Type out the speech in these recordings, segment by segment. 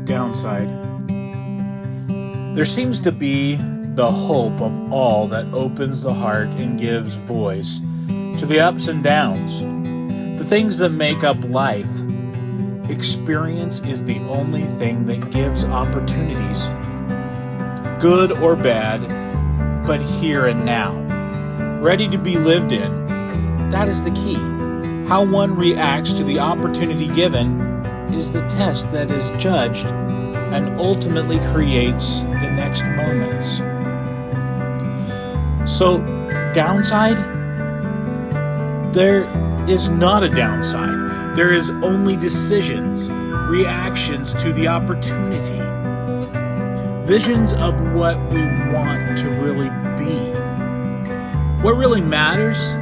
Downside. There seems to be the hope of all that opens the heart and gives voice to the ups and downs, the things that make up life. Experience is the only thing that gives opportunities, good or bad, but here and now, ready to be lived in. That is the key. How one reacts to the opportunity given is the test that is judged and ultimately creates the next moments. So, downside? There is not a downside. There is only decisions, reactions to the opportunity, visions of what we want to really be. What really matters?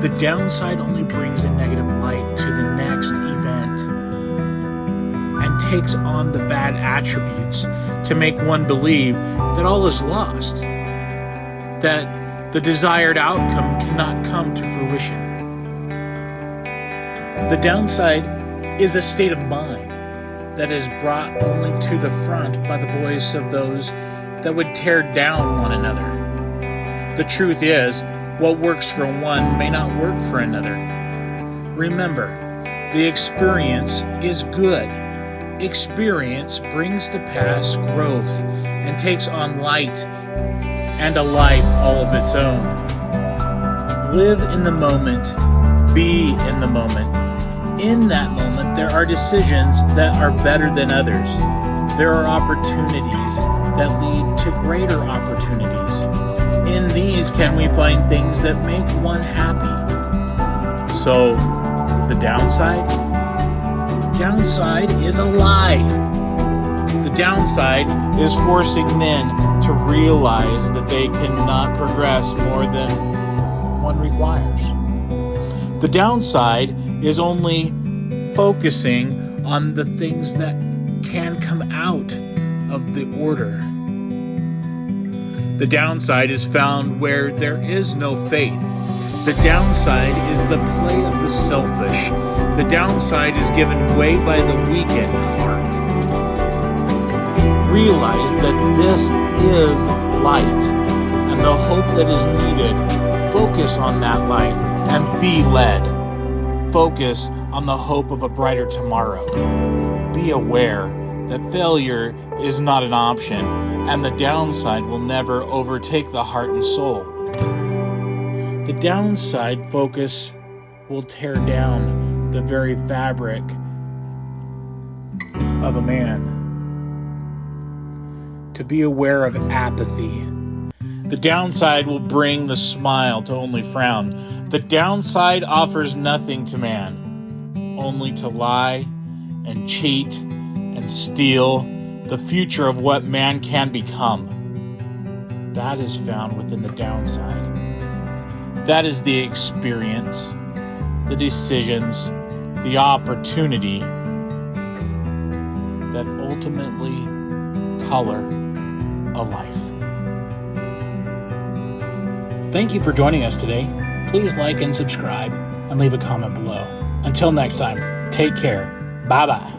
The downside only brings a negative light to the next event and takes on the bad attributes to make one believe that all is lost, that the desired outcome cannot come to fruition. The downside is a state of mind that is brought only to the front by the voice of those that would tear down one another. The truth is, what works for one may not work for another. Remember, the experience is good. Experience brings to pass growth and takes on light and a life all of its own. Live in the moment. Be in the moment. In that moment, there are decisions that are better than others. There are opportunities that lead to greater opportunities. In these can we find things that make one happy. So, the downside? Downside is a lie. The downside is forcing men to realize that they cannot progress more than one requires. The downside is only focusing on the things that can come out of the order. The downside is found where there is no faith. The downside is the play of the selfish. The downside is given way by the weak at heart. Realize that this is light and the hope that is needed. Focus on that light and be led. Focus on the hope of a brighter tomorrow. Be aware that failure is not an option, and the downside will never overtake the heart and soul. The downside focus will tear down the very fabric of a man. To be aware of apathy. The downside will bring the smile to only frown. The downside offers nothing to man, only to lie and cheat and steal the future of what man can become. That is found within the downside. That is the experience, the decisions, the opportunity that ultimately color a life. Thank you for joining us today. Please like and subscribe and leave a comment below. Until next time, take care. Bye-bye.